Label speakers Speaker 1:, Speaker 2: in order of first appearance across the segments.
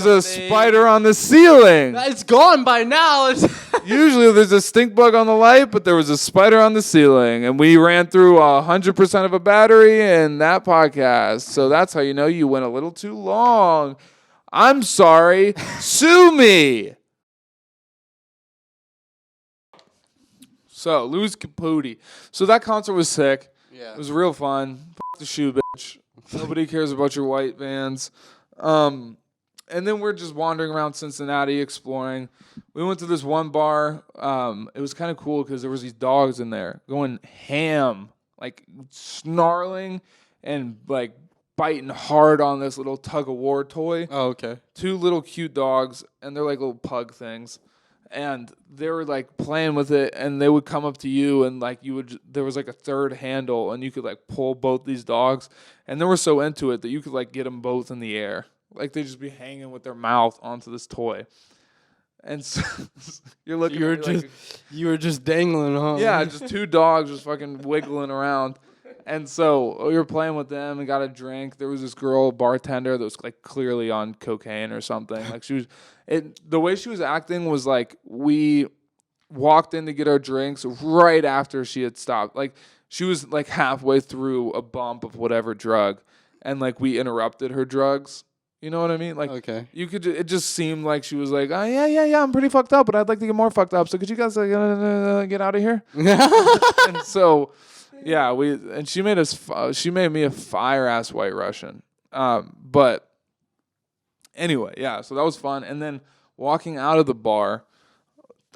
Speaker 1: was a spider on the ceiling.
Speaker 2: It's gone by now.
Speaker 1: Usually there's a stink bug on the light, but there was a spider on the ceiling. And we ran through 100% of a battery in that podcast. So that's how you know you went a little too long. I'm sorry. Sue me. So, Louis Capote. So that concert was sick.
Speaker 2: Yeah.
Speaker 1: It was real fun. F*** the shoe, bitch. Nobody cares about your white vans. And then we're just wandering around Cincinnati exploring. We went to this one bar. It was kind of cool because there was these dogs in there going ham, like snarling and like biting hard on this little tug-of-war toy.
Speaker 2: Oh, okay. 2
Speaker 1: little cute dogs, and they're like little pug things. And they were like playing with it, and they would come up to you, and like there was like a third handle, and you could like pull both these dogs, and they were so into it that you could like get them both in the air, like they'd just be hanging with their mouth onto this toy. And so you
Speaker 2: were just dangling, huh?
Speaker 1: Yeah, just 2 dogs just fucking wiggling around. And so we were playing with them and got a drink. There was this girl bartender that was like clearly on cocaine or something. Like the way she was acting was like we walked in to get our drinks right after she had stopped. Like she was like halfway through a bump of whatever drug, and like we interrupted her drugs. You know what I mean? Like,
Speaker 2: okay.
Speaker 1: It just seemed like she was like, oh, yeah, I'm pretty fucked up, but I'd like to get more fucked up. So could you guys get out of here? And so. Yeah, she made me a fire ass White Russian. But anyway, yeah, so that was fun. And then walking out of the bar,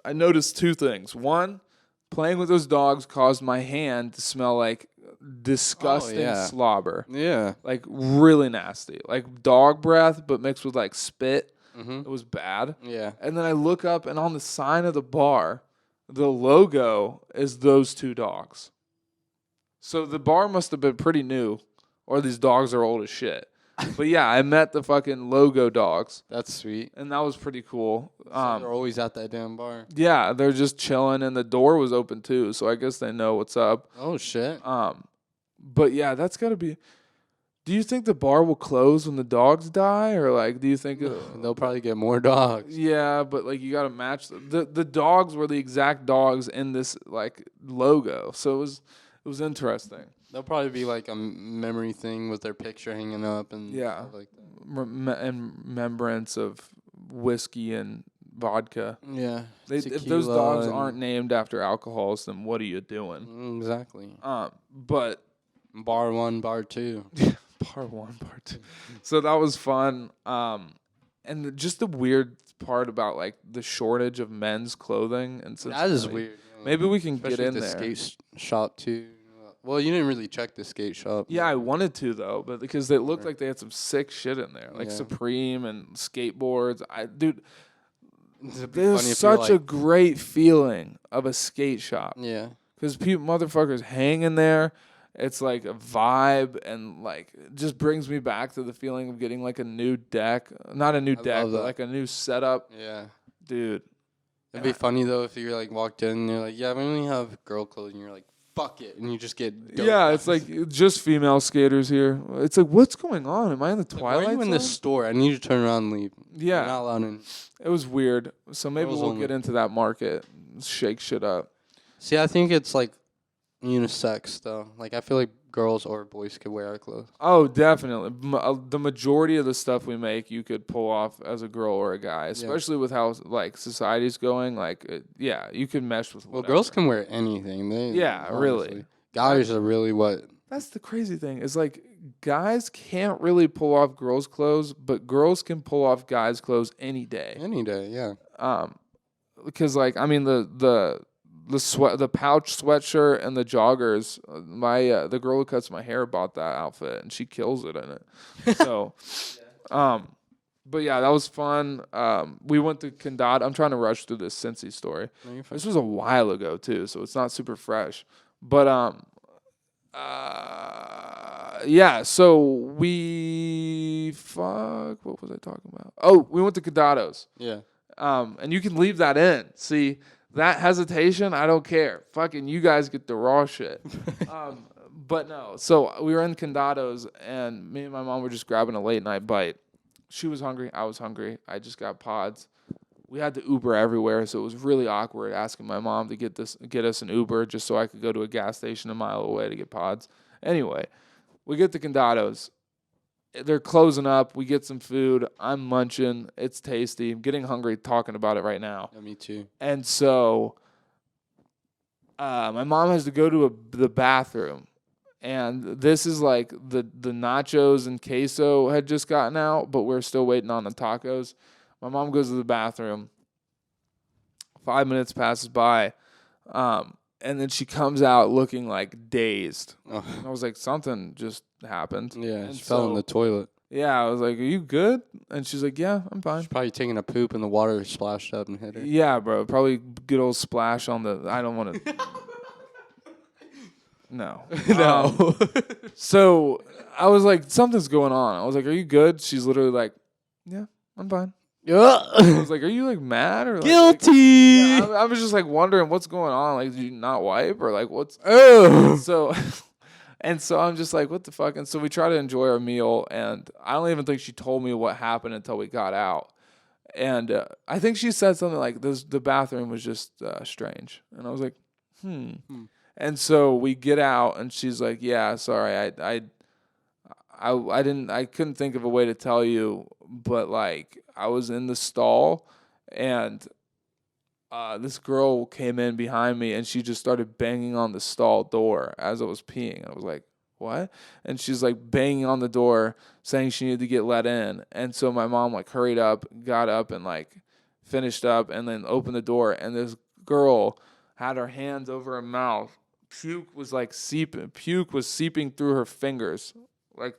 Speaker 1: I noticed 2 things. One, playing with those dogs caused my hand to smell like disgusting slobber.
Speaker 2: Yeah.
Speaker 1: Like really nasty. Like dog breath, but mixed with like spit.
Speaker 2: Mm-hmm.
Speaker 1: It was bad.
Speaker 2: Yeah.
Speaker 1: And then I look up, and on the sign of the bar, the logo is those 2 dogs. So the bar must have been pretty new, or these dogs are old as shit. But yeah, I met the fucking logo dogs.
Speaker 2: That's sweet.
Speaker 1: And that was pretty cool.
Speaker 2: So they're always at that damn bar.
Speaker 1: Yeah, they're just chilling, and the door was open too, so I guess they know what's up.
Speaker 2: Oh, shit.
Speaker 1: But yeah, that's got to be... Do you think the bar will close when the dogs die, or like, do you think
Speaker 2: they'll probably get more dogs?
Speaker 1: Yeah, but like you got to match the dogs were the exact dogs in this like logo, so it was interesting.
Speaker 2: There'll probably be like a memory thing with their picture hanging up and stuff like that.
Speaker 1: And remembrance of whiskey and vodka.
Speaker 2: Yeah.
Speaker 1: If those dogs aren't named after alcohols, then what are you doing?
Speaker 2: Exactly.
Speaker 1: But
Speaker 2: bar 1, bar 2.
Speaker 1: Bar 1, bar 2. So that was fun. And just the weird part about like the shortage of men's clothing and
Speaker 2: that is weird.
Speaker 1: Maybe we can
Speaker 2: especially
Speaker 1: get in
Speaker 2: the
Speaker 1: there.
Speaker 2: Skate shop too. Well, you didn't really check the skate shop.
Speaker 1: Yeah, I wanted to though, but because they looked like they had some sick shit in there, like Supreme and skateboards. There's such a great feeling of a skate shop.
Speaker 2: Yeah,
Speaker 1: because motherfuckers hang in there. It's like a vibe, and like it just brings me back to the feeling of getting like a new deck, not a new deck, but like a new setup.
Speaker 2: Yeah,
Speaker 1: dude.
Speaker 2: It'd be funny though if you like walked in and you're like, yeah, we only have girl clothing. You're like, fuck it, and you just get dope.
Speaker 1: Yeah, it's like just female skaters here. It's like, what's going on? Am I in the Twilight
Speaker 2: Zone? Why are you in the store? I need you to turn around and leave.
Speaker 1: Yeah,
Speaker 2: you're not allowed in.
Speaker 1: It was weird. So maybe we'll get into that market, shake shit up.
Speaker 2: See, I think it's like unisex though. Like I feel like girls or boys could wear our clothes.
Speaker 1: Oh, definitely. The majority of the stuff we make, you could pull off as a girl or a guy, especially with how like society's going. Like, you can mesh with.
Speaker 2: Well, girls can wear anything.
Speaker 1: Really.
Speaker 2: Guys are really what.
Speaker 1: That's the crazy thing. Is like guys can't really pull off girls' clothes, but girls can pull off guys' clothes any day.
Speaker 2: Any day, yeah.
Speaker 1: Because like I mean the pouch sweatshirt and the joggers. The girl who cuts my hair bought that outfit, and she kills it in it. So, but yeah, that was fun. We went to Condados. I'm trying to rush through this Cincy story. No, this was a while ago too, so it's not super fresh. But yeah. So what was I talking about? Oh, we went to Condados.
Speaker 2: Yeah.
Speaker 1: And you can leave that in. See. That hesitation, I don't care. Fucking you guys get the raw shit. But no. So we were in Condados, and me and my mom were just grabbing a late night bite. She was hungry. I was hungry. I just got pods. We had to Uber everywhere, so it was really awkward asking my mom to get us an Uber just so I could go to a gas station a mile away to get pods. Anyway, we get to Condados. They're closing up. We get some food. I'm munching. It's tasty. I'm getting hungry talking about it right now.
Speaker 2: Yeah, me too.
Speaker 1: And so my mom has to go to the bathroom. And this is like the nachos and queso had just gotten out, but we're still waiting on the tacos. My mom goes to the bathroom. 5 minutes passes by. And then she comes out looking like dazed.
Speaker 2: Oh.
Speaker 1: I was like, something just happened.
Speaker 2: Yeah,
Speaker 1: and
Speaker 2: she fell in the toilet.
Speaker 1: Yeah, I was like, are you good? And she's like, yeah, I'm fine.
Speaker 2: She's probably taking a poop and the water splashed up and hit her.
Speaker 1: Yeah, bro. Probably good old splash on the... I don't want to... No.
Speaker 2: No.
Speaker 1: So I was like, something's going on. I was like, are you good? She's literally like, yeah, I'm fine. I was like, are you like mad or like,
Speaker 2: guilty?
Speaker 1: Yeah, I was just like wondering what's going on. Like, did you not wipe or like what's?
Speaker 2: Oh.
Speaker 1: So, and so I'm just like, what the fuck? And so we try to enjoy our meal, and I don't even think she told me what happened until we got out. And I think she said something like, the bathroom was just strange. And I was like, And so we get out, and she's like, yeah, sorry, I couldn't think of a way to tell you, but like I was in the stall, and this girl came in behind me, and she just started banging on the stall door as I was peeing. I was like, what? And she's like banging on the door, saying she needed to get let in. And so my mom like hurried up, got up, and like finished up, and then opened the door, and this girl had her hands over her mouth. Puke was seeping through her fingers, like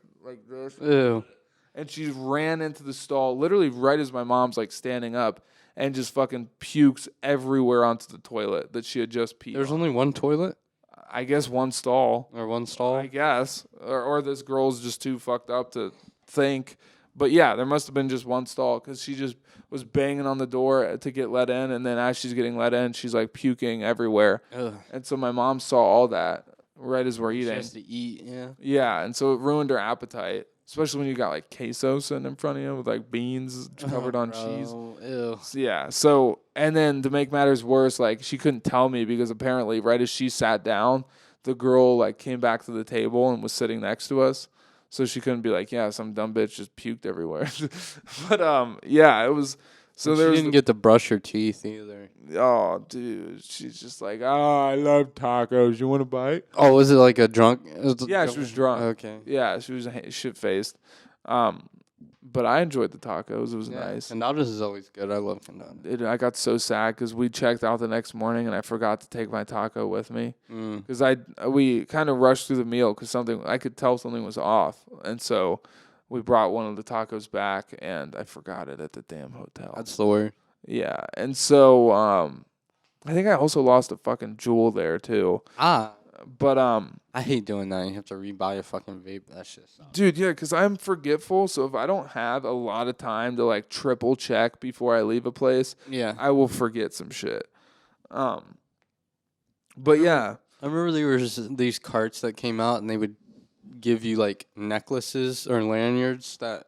Speaker 1: this.
Speaker 2: Ew.
Speaker 1: And she ran into the stall, literally right as my mom's like standing up, and just fucking pukes everywhere onto the toilet that she had just peed.
Speaker 2: There's
Speaker 1: on.
Speaker 2: only one toilet?
Speaker 1: I guess one stall.
Speaker 2: Or one stall?
Speaker 1: I guess. Or this girl's just too fucked up to think. But yeah, there must have been just one stall because she just was banging on the door to get let in. And then as she's getting let in, she's like puking everywhere.
Speaker 2: Ugh.
Speaker 1: And so my mom saw all that right as we're
Speaker 2: She
Speaker 1: eating.
Speaker 2: has to eat, yeah.
Speaker 1: Yeah, and so it ruined her appetite. Especially when you got like queso sitting in front of you with like beans covered on cheese.
Speaker 2: Ew.
Speaker 1: So, yeah. So, and then to make matters worse, like she couldn't tell me because apparently right as she sat down, the girl like came back to the table and was sitting next to us. So she couldn't be like, yeah, some dumb bitch just puked everywhere. But yeah, it was. So
Speaker 2: she didn't get to brush her teeth either.
Speaker 1: Oh, dude, she's just like, I love tacos. You want a bite?
Speaker 2: Oh, was it like a drunk?
Speaker 1: Yeah, she was drunk.
Speaker 2: Okay.
Speaker 1: Yeah, she was shit faced. But I enjoyed the tacos. It was nice.
Speaker 2: Condados is always good. I love Condados.
Speaker 1: I got so sad because we checked out the next morning and I forgot to take my taco with me because we kind of rushed through the meal because I could tell something was off, and so we brought one of the tacos back and I forgot it at the damn hotel.
Speaker 2: That's the word.
Speaker 1: Yeah, and so I think I also lost a fucking jewel there too. But
Speaker 2: I hate doing that. You have to rebuy a fucking vape. That shit sucks.
Speaker 1: Dude, yeah, because I'm forgetful. So if I don't have a lot of time to like triple check before I leave a place, I will forget some shit. But yeah,
Speaker 2: I remember there was these carts that came out, and they would give you like necklaces or lanyards that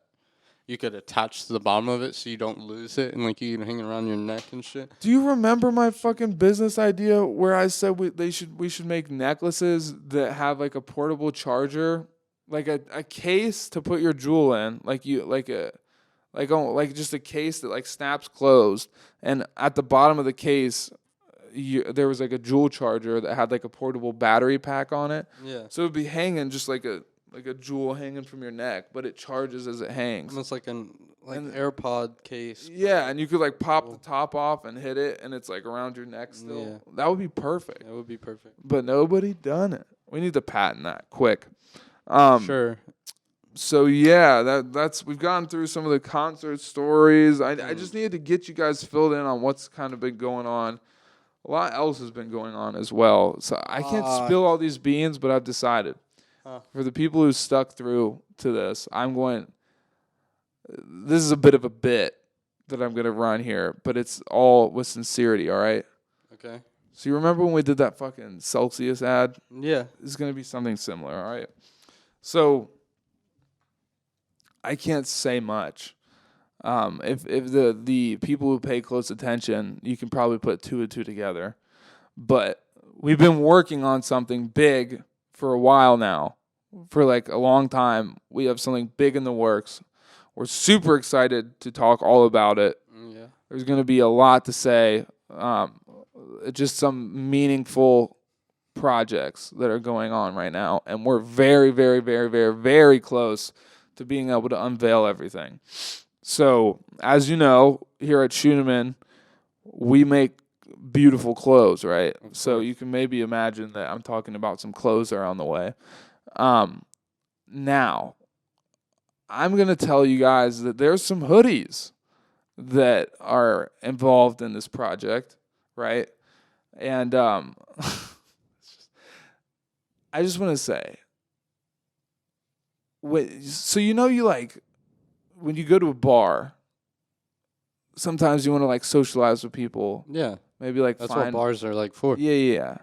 Speaker 2: you could attach to the bottom of it so you don't lose it, and like you can hang it around your neck and shit.
Speaker 1: Do you remember my fucking business idea where I said we should make necklaces that have like a portable charger, like a case to put your jewel in, like just a case that like snaps closed, and at the bottom of the case there was like a jewel charger that had like a portable battery pack on it.
Speaker 2: Yeah.
Speaker 1: So it'd be hanging just like a jewel hanging from your neck, but it charges as it hangs.
Speaker 2: Almost like an AirPod case.
Speaker 1: Yeah, and you could like pop the top off and hit it, and it's like around your neck still.
Speaker 2: Yeah.
Speaker 1: That would be perfect.
Speaker 2: That would be perfect.
Speaker 1: But nobody done it. We need to patent that quick.
Speaker 2: Sure.
Speaker 1: So yeah, that's we've gone through some of the concert stories. I just needed to get you guys filled in on what's kind of been going on. A lot else has been going on as well. So I can't spill all these beans, but I've decided. For the people who stuck through to this, this is a bit of a bit that I'm going to run here, but it's all with sincerity, all right?
Speaker 2: Okay.
Speaker 1: So you remember when we did that fucking Celsius ad?
Speaker 2: Yeah.
Speaker 1: This is going to be something similar, all right? So I can't say much, If the people who pay close attention, you can probably put 2 and 2 together. But we've been working on something big for a while now, for like a long time. We have something big in the works. We're super excited to talk all about it.
Speaker 2: Yeah.
Speaker 1: There's going to be a lot to say. Just some meaningful projects that are going on right now, and we're very, very, very, very, very close to being able to unveil everything. So, as you know, here at Scheuneman, we make beautiful clothes, right? So you can maybe imagine that I'm talking about some clothes that are on the way. Now, I'm going to tell you guys that there's some hoodies that are involved in this project, right? And I just want to say, so you like, when you go to a bar, sometimes you want to like socialize with people.
Speaker 2: Yeah.
Speaker 1: Maybe like
Speaker 2: that's what bars are like for.
Speaker 1: Yeah.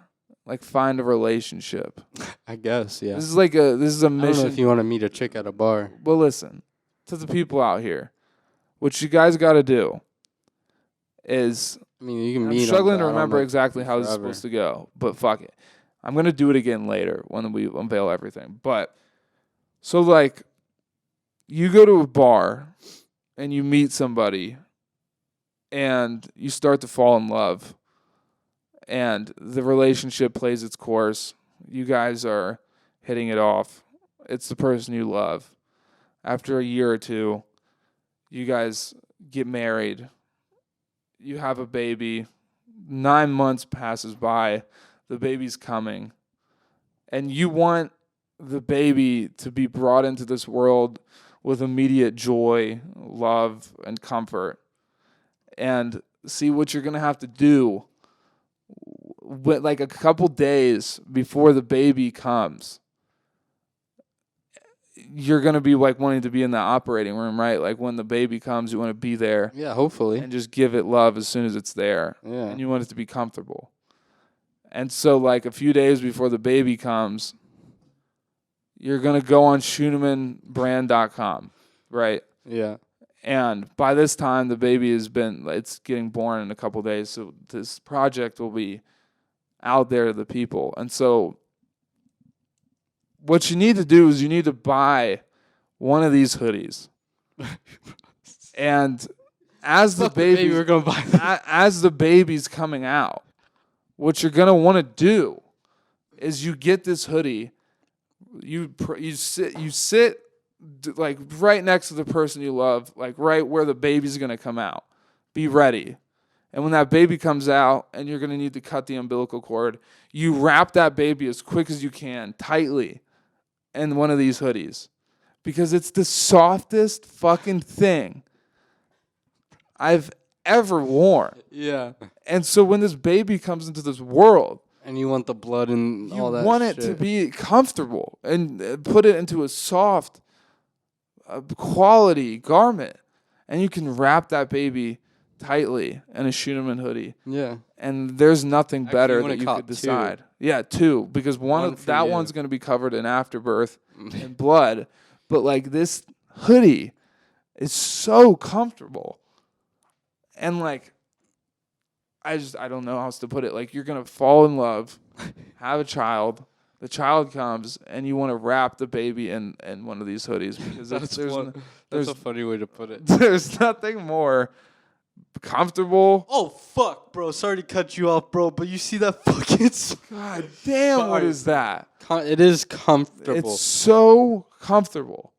Speaker 1: Like find a relationship.
Speaker 2: I guess, yeah.
Speaker 1: This is a mission.
Speaker 2: I don't know if you want to meet a chick at a bar.
Speaker 1: Well, listen, to the people out here, what you guys got to do is,
Speaker 2: I mean, you can
Speaker 1: I'm
Speaker 2: meet.
Speaker 1: struggling to remember exactly how this is supposed to go, but fuck it. I'm going to do it again later when we unveil everything. But, so like, you go to a bar and you meet somebody and you start to fall in love and the relationship plays its course. You guys are hitting it off. It's the person you love. After a year or two, you guys get married. You have a baby. 9 months passes by. The baby's coming. And you want the baby to be brought into this world with immediate joy, love, and comfort. And see what you're going to have to do like a couple days before the baby comes. You're going to be like wanting to be in the operating room, right? Like when the baby comes, you want to be there.
Speaker 2: Yeah, hopefully.
Speaker 1: And just give it love as soon as it's there.
Speaker 2: Yeah.
Speaker 1: And you want it to be comfortable. And so like a few days before the baby comes, you're going to go on ScheunemanBrand.com, right?
Speaker 2: Yeah.
Speaker 1: And by this time, the baby it's getting born in a couple days. So this project will be out there to the people. And so what you need to do is you need to buy one of these hoodies. And as the baby,
Speaker 2: we're gonna buy
Speaker 1: as the baby's coming out, what you're gonna want to do is you get this hoodie. You sit like right next to the person you love, like right where the baby's gonna come out. Be ready. And when that baby comes out and you're gonna need to cut the umbilical cord, you wrap that baby as quick as you can, tightly, in one of these hoodies. Because it's the softest fucking thing I've ever worn.
Speaker 2: Yeah.
Speaker 1: And so when this baby comes into this world,
Speaker 2: and you want the blood and all that
Speaker 1: you want it
Speaker 2: shit
Speaker 1: to be comfortable and put it into a soft, quality garment. And you can wrap that baby tightly in a Scheuneman hoodie.
Speaker 2: Yeah.
Speaker 1: And there's nothing better that you could
Speaker 2: two.
Speaker 1: decide. Yeah, 2. Because one's going to be covered in afterbirth and blood. But like this hoodie is so comfortable. And like, I don't know how else to put it. Like, you're going to fall in love, have a child. The child comes, and you want to wrap the baby in one of these hoodies. Because
Speaker 2: that's a funny way to put it.
Speaker 1: There's nothing more comfortable.
Speaker 2: Oh, fuck, bro. Sorry to cut you off, bro, but you see that fucking...
Speaker 1: God damn, what is that?
Speaker 2: It is comfortable.
Speaker 1: It's so comfortable.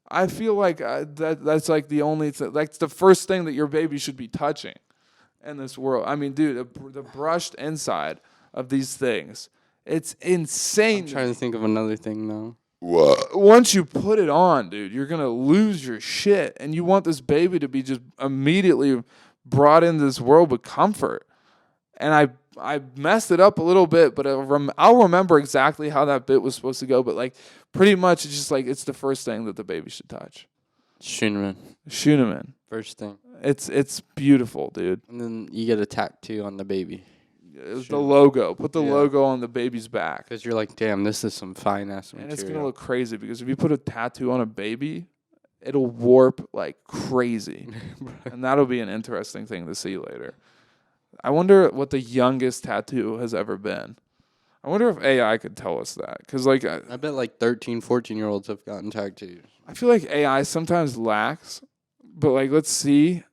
Speaker 1: I feel like that's like the only thing. Like, the first thing that your baby should be touching in this world. I mean, dude, the brushed inside of these things, it's insane.
Speaker 2: I'm trying to think of another thing now.
Speaker 1: Once you put it on, dude, you're going to lose your shit. And you want this baby to be just immediately brought into this world with comfort. And I messed it up a little bit, but I'll remember exactly how that bit was supposed to go. But like, pretty much it's just like, it's the first thing that the baby should touch. Scheuneman.
Speaker 2: First thing.
Speaker 1: It's beautiful, dude.
Speaker 2: And then you get a tattoo on the baby.
Speaker 1: The logo. Put the logo on the baby's back.
Speaker 2: Because you're like, damn, this is some fine-ass material.
Speaker 1: And it's going to look crazy because if you put a tattoo on a baby, it'll warp like crazy. And that'll be an interesting thing to see later. I wonder what the youngest tattoo has ever been. I wonder if AI could tell us that. Because, like,
Speaker 2: I bet like 13, 14-year-olds have gotten tattoos.
Speaker 1: I feel like AI sometimes lacks. But, like, let's see.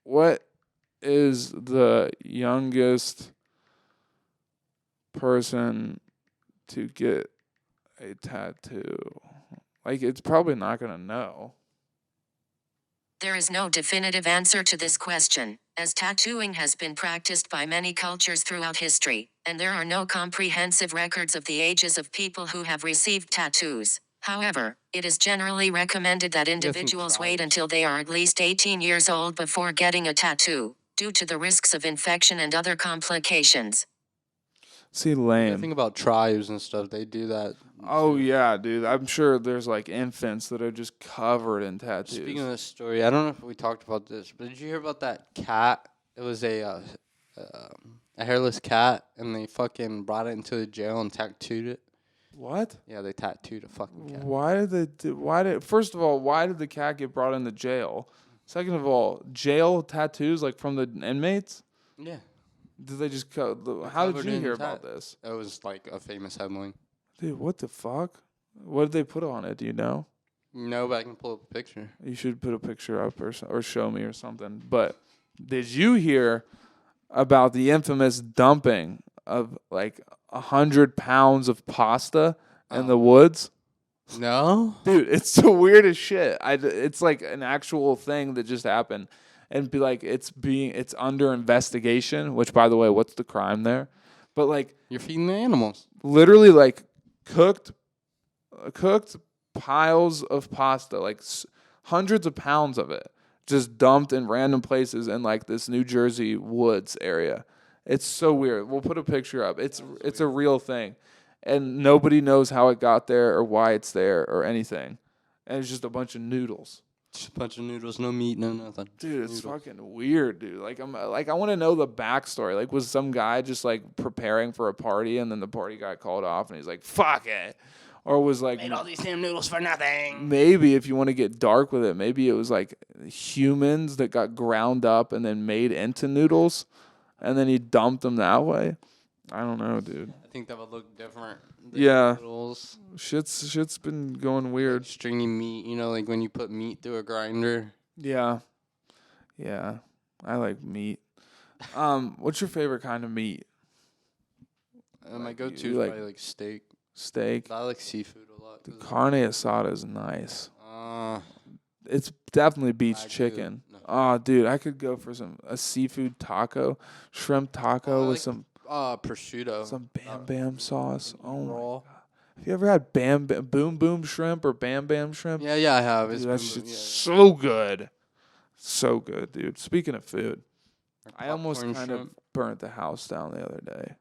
Speaker 1: What is the youngest person to get a tattoo? Like, it's probably not going to know.
Speaker 3: There is no definitive answer to this question, as tattooing has been practiced by many cultures throughout history, and there are no comprehensive records of the ages of people who have received tattoos. However, it is generally recommended that individuals wait until they are at least 18 years old before getting a tattoo, due to the risks of infection and other complications.
Speaker 1: See,
Speaker 2: I
Speaker 1: lame.
Speaker 2: think about tribes and stuff. They do that.
Speaker 1: Oh, yeah, dude. I'm sure there's, like, infants that are just covered in tattoos.
Speaker 2: Speaking of this story, I don't know if we talked about this, but did you hear about that cat? It was a hairless cat, and they fucking brought it into the jail and tattooed it.
Speaker 1: What?
Speaker 2: Yeah, they tattooed a fucking cat.
Speaker 1: First of all, why did the cat get brought into jail? Second of all, jail tattoos, like, from the inmates?
Speaker 2: Yeah.
Speaker 1: Did they just how did you hear about this?
Speaker 2: It was like a famous headline.
Speaker 1: Dude, what the fuck? What did they put on it? Do you know?
Speaker 2: No, but I can pull up a picture.
Speaker 1: You should put a picture up or show me or something. But did you hear about the infamous dumping of like 100 pounds of pasta in the woods?
Speaker 2: No?
Speaker 1: Dude, it's the weirdest shit. It's like an actual thing that just happened. And be like, it's under investigation, which, by the way, what's the crime there? But like,
Speaker 2: You're feeding the animals.
Speaker 1: literally like cooked piles of pasta, like hundreds of pounds of it, just dumped in random places in like this New Jersey woods area. It's so weird. We'll put a picture up. It's a real thing, and nobody knows how it got there or why it's there or anything. And it's just a bunch of noodles.
Speaker 2: Just a bunch of noodles, no meat, no nothing.
Speaker 1: Dude, it's fucking weird, dude. Like I want to know the backstory. Like, was some guy just like preparing for a party and then the party got called off and he's like, "Fuck it," or was like,
Speaker 2: Made all these damn noodles for nothing.
Speaker 1: maybe if you want to get dark with it, maybe it was like humans that got ground up and then made into noodles, and then he dumped them that way. I don't know, dude.
Speaker 2: I think that would look different.
Speaker 1: Yeah.
Speaker 2: Noodles.
Speaker 1: Shit's been going weird.
Speaker 2: Stringy meat, you know, like when you put meat through a grinder.
Speaker 1: Yeah. Yeah. I like meat. What's your favorite kind of meat?
Speaker 2: My go-to
Speaker 1: you
Speaker 2: is
Speaker 1: like-
Speaker 2: probably like steak.
Speaker 1: Steak.
Speaker 2: But I like seafood a lot.
Speaker 1: The carne asada is nice.
Speaker 2: Uh,
Speaker 1: It's definitely beats
Speaker 2: Wagyu.
Speaker 1: chicken.
Speaker 2: No.
Speaker 1: Oh, dude, I could go for a seafood taco, shrimp taco
Speaker 2: I
Speaker 1: with
Speaker 2: like
Speaker 1: some
Speaker 2: prosciutto.
Speaker 1: bam bam sauce. Oh my
Speaker 2: raw.
Speaker 1: God. Have you ever had boom boom shrimp or bam bam shrimp?
Speaker 2: Yeah, I have.
Speaker 1: Dude,
Speaker 2: It's
Speaker 1: that
Speaker 2: been-
Speaker 1: shit's
Speaker 2: yeah.
Speaker 1: so good. So good, dude. Speaking of food, I almost
Speaker 2: Popcorn
Speaker 1: kind
Speaker 2: shrimp.
Speaker 1: of burnt the house down the other day.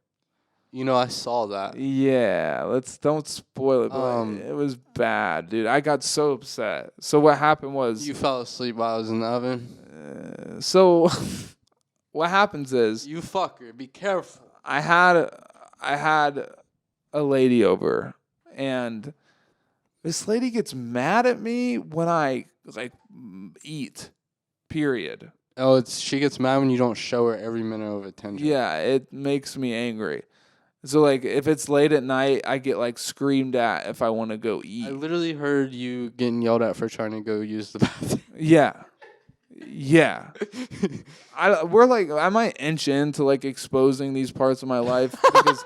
Speaker 2: You know, I saw that.
Speaker 1: Yeah, don't spoil it, but like, it was bad, dude. I got so upset. So what happened was,
Speaker 2: You fell asleep while I was in the oven.
Speaker 1: so what happens is,
Speaker 2: You fucker, be careful.
Speaker 1: I had a lady over, and this lady gets mad at me when I like eat. Period.
Speaker 2: Oh, she gets mad when you don't show her every minute of attention.
Speaker 1: Yeah, it makes me angry. So like if it's late at night, I get like screamed at if I want to go eat.
Speaker 2: I literally heard you getting yelled at for trying to go use the bathroom.
Speaker 1: Yeah. Yeah. I might inch into like exposing these parts of my life because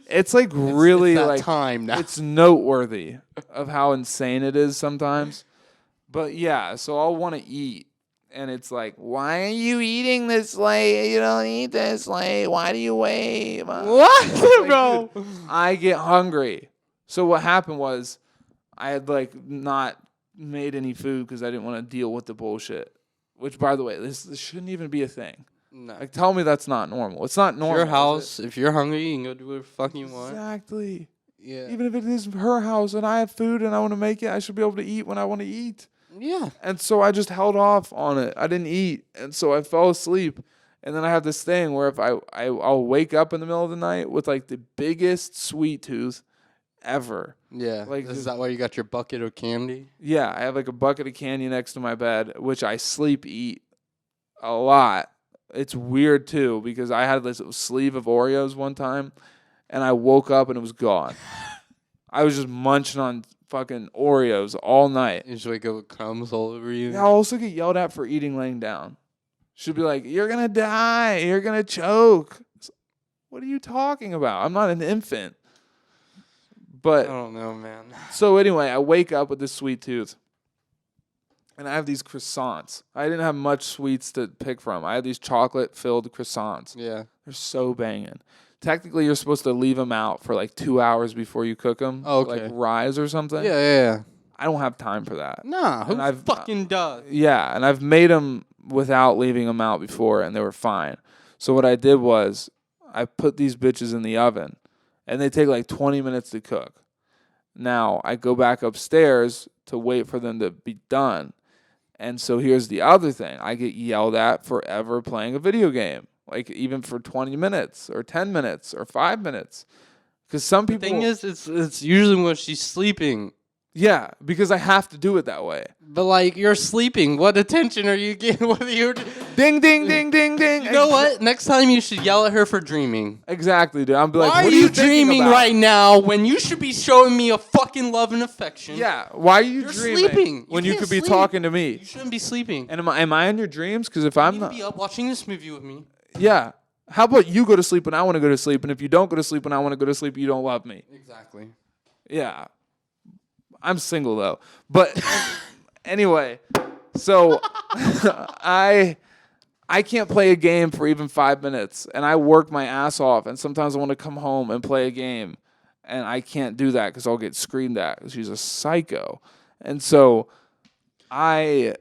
Speaker 1: it's like really
Speaker 2: it's that
Speaker 1: like
Speaker 2: time now.
Speaker 1: it's noteworthy of how insane it is sometimes. But yeah, so I'll want to eat. And it's like, why are you eating this late? You don't eat this late. Why do you wait?
Speaker 2: What,
Speaker 1: bro? I get hungry. So what happened was I had like not made any food because I didn't want to deal with the bullshit. Which, by the way, this shouldn't even be a thing.
Speaker 2: No.
Speaker 1: Like, tell me that's not normal. It's not normal.
Speaker 2: Your
Speaker 1: is
Speaker 2: house, if you're hungry, you can go do whatever the fuck you
Speaker 1: it?
Speaker 2: want.
Speaker 1: Exactly.
Speaker 2: Yeah.
Speaker 1: Even if it is her house and I have food and I want to make it, I should be able to eat when I want to eat.
Speaker 2: Yeah.
Speaker 1: And so I just held off on it. I didn't eat. And so I fell asleep. And then I have this thing where if I'll wake up in the middle of the night with like the biggest sweet tooth ever.
Speaker 2: Yeah.
Speaker 1: Like,
Speaker 2: Is that why you got your bucket of candy?
Speaker 1: Yeah, I have like a bucket of candy next to my bed, which I eat a lot. It's weird too because I had this sleeve of Oreos one time, and I woke up and it was gone. I was just munching on fucking Oreos all night.
Speaker 2: You just wake up with crumbs all over you.
Speaker 1: Yeah, I'll also get yelled at for eating laying down. She'll be like, "You're gonna die. You're gonna choke." What are you talking about? I'm not an infant. But
Speaker 2: I don't know, man.
Speaker 1: So anyway, I wake up with this sweet tooth. And I have these croissants. I didn't have much sweets to pick from. I had these chocolate-filled croissants.
Speaker 2: Yeah.
Speaker 1: They're so banging. Technically, you're supposed to leave them out for like 2 hours before you cook them.
Speaker 2: Oh, okay.
Speaker 1: Like rise or something.
Speaker 2: Yeah.
Speaker 1: I don't have time for that.
Speaker 2: Nah, who
Speaker 1: And
Speaker 2: fucking does?
Speaker 1: Yeah, and I've made them without leaving them out before, and they were fine. So what I did was I put these bitches in the oven, and they take like 20 minutes to cook. Now, I go back upstairs to wait for them to be done. And so here's the other thing. I get yelled at forever playing a video game, like even for 20 minutes or 10 minutes or 5 minutes. Because some people...
Speaker 2: The thing is, it's usually when she's sleeping.
Speaker 1: Yeah, because I have to do it that way.
Speaker 2: But, like, you're sleeping. What attention are you getting? What are you...
Speaker 1: Ding, ding, ding, ding, ding.
Speaker 2: You know what? Next time you should yell at her for dreaming.
Speaker 1: Exactly, dude. I'm like,
Speaker 2: why
Speaker 1: what
Speaker 2: are you
Speaker 1: thinking
Speaker 2: dreaming
Speaker 1: about?
Speaker 2: right now when you should be showing me a fucking love and affection?
Speaker 1: Yeah, why are you
Speaker 2: You're
Speaker 1: dreaming
Speaker 2: sleeping.
Speaker 1: when
Speaker 2: You
Speaker 1: you
Speaker 2: can't
Speaker 1: could be
Speaker 2: sleep.
Speaker 1: talking to me?
Speaker 2: You shouldn't be sleeping.
Speaker 1: And am I in your dreams? Because if I'm
Speaker 2: You need
Speaker 1: not...
Speaker 2: to be up watching this movie with me.
Speaker 1: Yeah. How about you go to sleep when I want to go to sleep, and if you don't go to sleep when I want to go to sleep, you don't love me?
Speaker 2: Exactly.
Speaker 1: Yeah. I'm single, though. But anyway, so I can't play a game for even 5 minutes, and I work my ass off, and sometimes I want to come home and play a game, and I can't do that because I'll get screamed at. She's a psycho. And so what I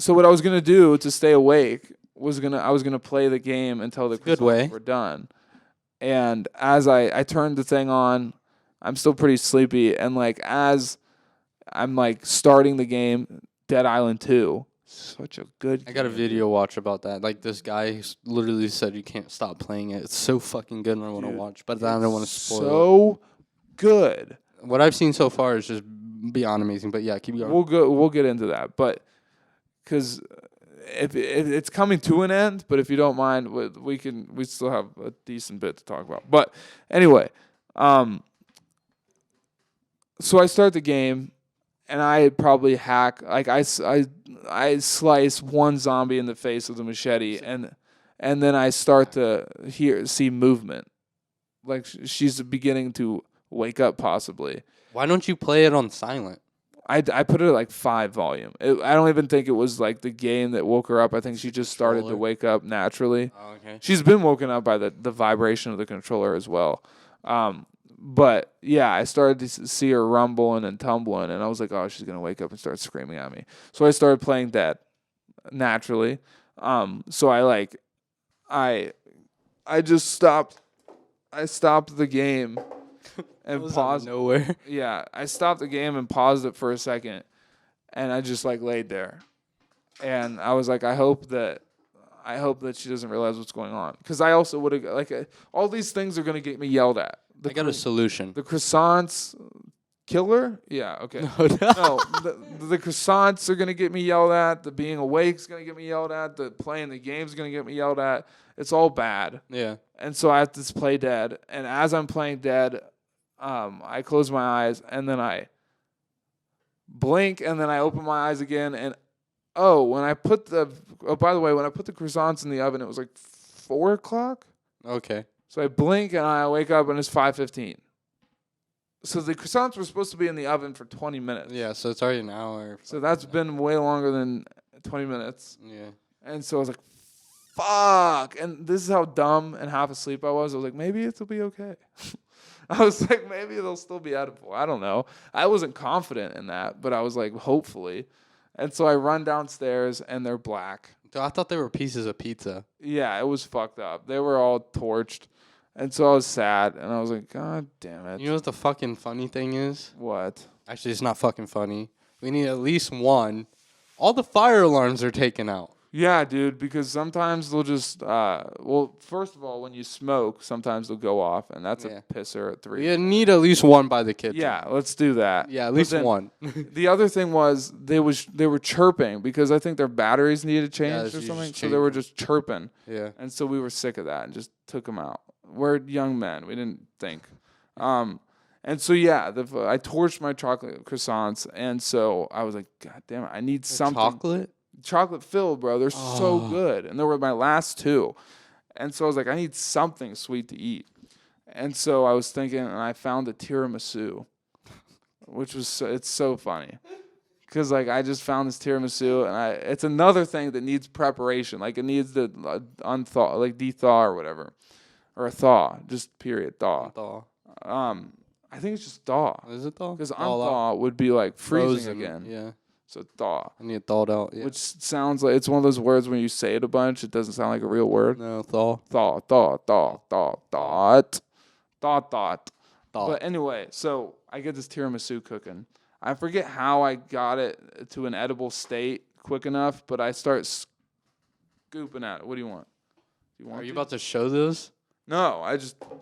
Speaker 1: was going to do to stay awake I was gonna play the game until the croissants were done. And as I turned the thing on, I'm still pretty sleepy, and like as I'm like starting the game, Dead Island 2, such a good
Speaker 2: I got a
Speaker 1: game.
Speaker 2: video watch about that. Like, this guy literally said you can't stop playing it. It's so fucking good and I want to watch, but I don't want to spoil it.
Speaker 1: So good.
Speaker 2: What I've seen so far is just beyond amazing, but yeah, keep going.
Speaker 1: We'll get into that, but because if it's coming to an end, but if you don't mind, we still have a decent bit to talk about. But anyway, so I start the game, and I probably hack like I slice one zombie in the face with a machete, and then I start to see movement, like she's beginning to wake up possibly.
Speaker 2: Why don't you play it on silent?
Speaker 1: I put it at like 5 volume. I don't even think it was like the game that woke her up. I think she just started to wake up naturally.
Speaker 2: Oh, okay.
Speaker 1: She's been woken up by the vibration of the controller as well. But yeah, I started to see her rumbling and tumbling, and I was like, oh, she's going to wake up and start screaming at me. So I started playing Dead naturally. So I just stopped. I stopped the game. And paused
Speaker 2: nowhere.
Speaker 1: Yeah, I stopped the game and paused it for a second, and I just like laid there, and I was like, I hope that she doesn't realize what's going on, because I also would have all these things are gonna get me yelled at.
Speaker 2: I got a solution.
Speaker 1: The croissants killer? Yeah, okay. No, the croissants are gonna get me yelled at. The being awake is gonna get me yelled at. The playing the game is gonna get me yelled at. It's all bad.
Speaker 2: Yeah.
Speaker 1: And so I have to play Dead, and as I'm playing Dead, I close my eyes, and then I blink, and then I open my eyes again, and when I put the croissants in the oven, it was like 4 o'clock.
Speaker 2: Okay.
Speaker 1: So I blink, and I wake up, and it's 5:15. So the croissants were supposed to be in the oven for 20 minutes.
Speaker 2: Yeah, so it's already an hour.
Speaker 1: So that's been way longer than 20 minutes.
Speaker 2: Yeah.
Speaker 1: And so I was like, fuck. And this is how dumb and half asleep I was. I was like, maybe it'll be okay. I was like, maybe they'll still be edible. I don't know. I wasn't confident in that, but I was like, hopefully. And so I run downstairs, and they're black.
Speaker 2: I thought they were pieces of pizza.
Speaker 1: Yeah, it was fucked up. They were all torched. And so I was sad, and I was like, God damn it.
Speaker 2: You know what the fucking funny thing is?
Speaker 1: What?
Speaker 2: Actually, it's not fucking funny. We need at least one. All the fire alarms are taken out.
Speaker 1: Yeah, dude, because sometimes they'll just, well, first of all, when you smoke, sometimes they'll go off, and that's
Speaker 2: Yeah.
Speaker 1: a pisser at 3.
Speaker 2: You need at least one by the kitchen.
Speaker 1: Yeah, let's do that.
Speaker 2: Yeah, at
Speaker 1: But
Speaker 2: least
Speaker 1: then
Speaker 2: one.
Speaker 1: The other thing was they were chirping because I think their batteries needed changed
Speaker 2: so
Speaker 1: or
Speaker 2: you
Speaker 1: something,
Speaker 2: just
Speaker 1: so they were
Speaker 2: change
Speaker 1: just chirping,
Speaker 2: Yeah.
Speaker 1: and so we were sick of that and just took them out. We're young men, we didn't think. And so yeah, I torched my chocolate croissants, and so I was like, God damn it, I need something. Chocolate filled, bro. They're so good. And they were my last 2. And so I was like, I need something sweet to eat. And so I was thinking, and I found a tiramisu, which was, it's so funny. Because, like, I just found this tiramisu, and it's another thing that needs preparation. Like, it needs to unthaw, like, de-thaw or whatever. Or a thaw, just period, thaw. I think it's just thaw.
Speaker 2: Is it thaw?
Speaker 1: Because unthaw would be, like, freezing again.
Speaker 2: Yeah.
Speaker 1: So thaw.
Speaker 2: I need it thawed out. Yeah.
Speaker 1: Which sounds like it's one of those words when you say it a bunch, it doesn't sound like a real word.
Speaker 2: No, thaw.
Speaker 1: Thought. But anyway, so I get this tiramisu cooking. I forget how I got it to an edible state quick enough, but I start scooping at it. What do you want?
Speaker 2: Are you about to show this?
Speaker 1: No,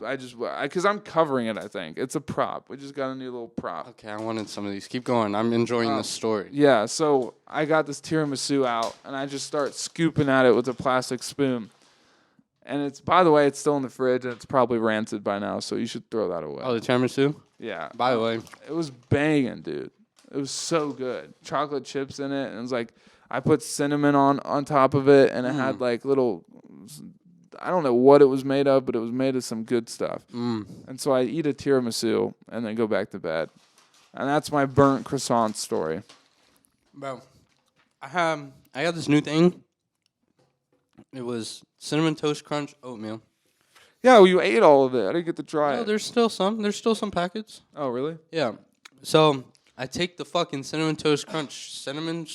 Speaker 1: because I'm covering it, I think. It's a prop. We just got a new little prop.
Speaker 2: Okay, I wanted some of these. Keep going. I'm enjoying this story.
Speaker 1: Yeah, so I got this tiramisu out, and I just start scooping at it with a plastic spoon. And it's, by the way, it's still in the fridge, and it's probably rancid by now, so you should throw that away.
Speaker 2: Oh, the tiramisu?
Speaker 1: Yeah.
Speaker 2: By the way.
Speaker 1: It was banging, dude. It was so good. Chocolate chips in it, and it was like, I put cinnamon on top of it, and it had like little, I don't know what it was made of, but it was made of some good stuff. And so I eat a tiramisu and then go back to bed. And that's my burnt croissant story.
Speaker 2: Bro, I got this new thing. It was Cinnamon Toast Crunch oatmeal.
Speaker 1: Yeah, well, you ate all of it. I didn't get to try
Speaker 2: No,
Speaker 1: it.
Speaker 2: there's still some. There's still some packets.
Speaker 1: Oh, really?
Speaker 2: Yeah. So I take the fucking Cinnamon Toast Crunch cinnamon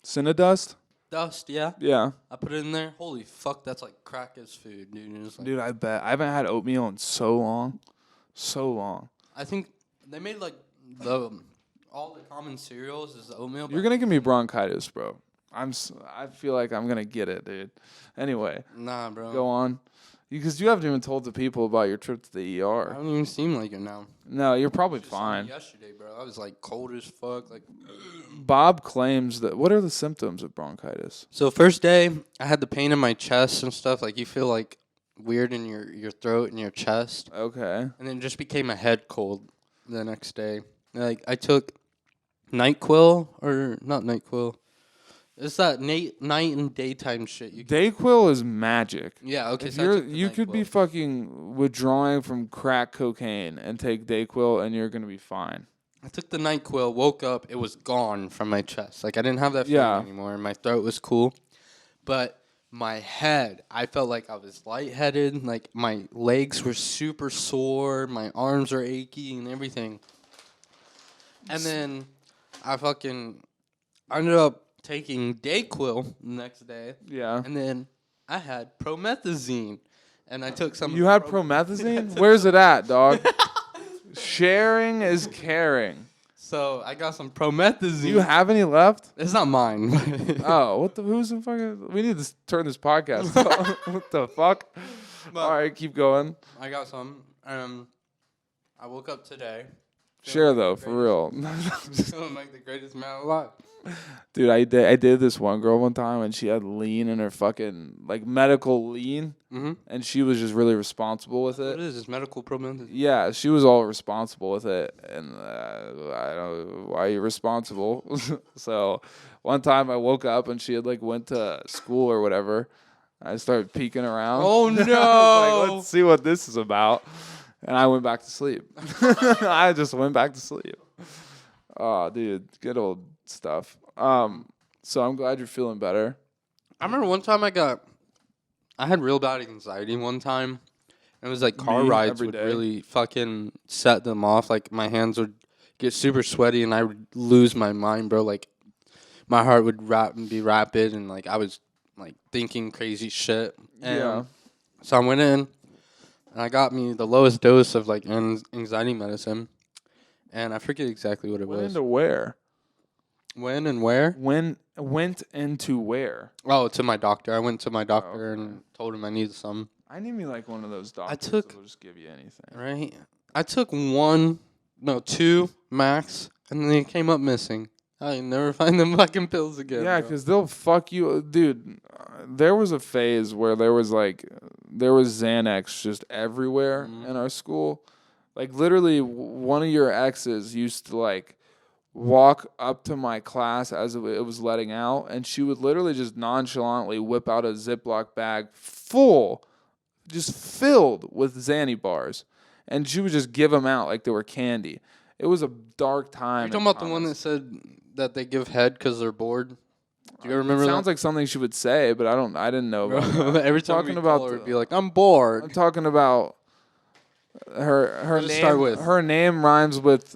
Speaker 1: Cinnadust?
Speaker 2: dust, yeah.
Speaker 1: Yeah.
Speaker 2: I put it in there. Holy fuck, that's like crack as food, dude. And it's like,
Speaker 1: Dude, I bet. I haven't had oatmeal in so long. So long.
Speaker 2: I think they made like all the common cereals is the oatmeal.
Speaker 1: You're going to give me bronchitis, bro. I feel like I'm going to get it, dude. Anyway.
Speaker 2: Nah, bro.
Speaker 1: Go on. Because you haven't even told the people about your trip to the
Speaker 2: I
Speaker 1: ER.
Speaker 2: don't even seem like it now.
Speaker 1: No, you're probably
Speaker 2: Just saw
Speaker 1: fine.
Speaker 2: me yesterday, bro. I was like cold as fuck. Like,
Speaker 1: Bob claims that. What are the symptoms of bronchitis?
Speaker 2: so first day, I had the pain in my chest and stuff. Like you feel like weird in your throat and your chest,
Speaker 1: Okay.
Speaker 2: and then it just became a head cold the next day. Like I took NyQuil or not NyQuil. It's that night and daytime shit.
Speaker 1: Dayquil is magic.
Speaker 2: Yeah, okay.
Speaker 1: If
Speaker 2: So
Speaker 1: you could be fucking withdrawing from crack cocaine and take Dayquil and you're gonna be fine.
Speaker 2: I took the NyQuil, woke up, it was gone from my chest. Like I didn't have that feeling anymore, and my throat was cool. But my head, I felt like I was lightheaded. Like my legs were super sore, my arms are achy and everything. And then I ended up taking Dayquil the next day.
Speaker 1: Yeah.
Speaker 2: And then I had promethazine. And I took some.
Speaker 1: You had promethazine? Where's it at, dog? Sharing is caring.
Speaker 2: So I got some promethazine.
Speaker 1: Do you have any left?
Speaker 2: It's not mine.
Speaker 1: Oh, what the? Who's the fucking? We need to turn this podcast off. What the fuck? All right, keep going.
Speaker 2: I got some. I woke up today.
Speaker 1: Share though, for real.
Speaker 2: Feeling like the greatest man alive.
Speaker 1: Dude, I did this one girl one time, and she had lean in her fucking like medical lean, and she was just really responsible with it.
Speaker 2: What is this medical promethazine?
Speaker 1: Yeah, she was all responsible with it, and I don't know why you're responsible. So one time I woke up and she had like went to school or whatever. I started peeking around.
Speaker 2: Oh no!
Speaker 1: I was like, let's see what this is about, and I went back to sleep. I just went back to sleep. Oh, dude, good old stuff. So I'm glad you're feeling better.
Speaker 2: I remember one time I had real bad anxiety one time. It was like car rides
Speaker 1: every
Speaker 2: would
Speaker 1: day.
Speaker 2: really fucking set them off. Like my hands would get super sweaty and I would lose my mind, bro. Like my heart would be rapid and like I was like thinking crazy shit. And
Speaker 1: Yeah.
Speaker 2: So I went in and I got me the lowest dose of like anxiety medicine. And I forget exactly what it
Speaker 1: Went
Speaker 2: was.
Speaker 1: into where?
Speaker 2: When and where?
Speaker 1: Went into where?
Speaker 2: Oh, to my doctor. I went to my doctor
Speaker 1: okay.
Speaker 2: and told him I needed some.
Speaker 1: I need me like one of those doctors
Speaker 2: took-
Speaker 1: that'll just give you anything.
Speaker 2: Right? I took 2 max, and then they came up missing. I never find them fucking pills again.
Speaker 1: Yeah,
Speaker 2: bro.
Speaker 1: because they'll fuck you, dude. There was a phase where there was Xanax just everywhere
Speaker 2: Mhm.
Speaker 1: in our school. Like literally, one of your exes used to like walk up to my class as it was letting out, and she would literally just nonchalantly whip out a Ziploc bag full, just filled with Xanny bars, and she would just give them out like they were candy. It was a dark time.
Speaker 2: You're talking about the one that said that they give head because they're bored? Do you ever remember
Speaker 1: It
Speaker 2: that?
Speaker 1: sounds like something she would say, but I didn't know about that.
Speaker 2: Every time
Speaker 1: talking
Speaker 2: we
Speaker 1: about
Speaker 2: call her,
Speaker 1: the-
Speaker 2: it'd be like, I'm bored.
Speaker 1: I'm talking about her
Speaker 2: Let's
Speaker 1: name.
Speaker 2: start with-
Speaker 1: Her name rhymes with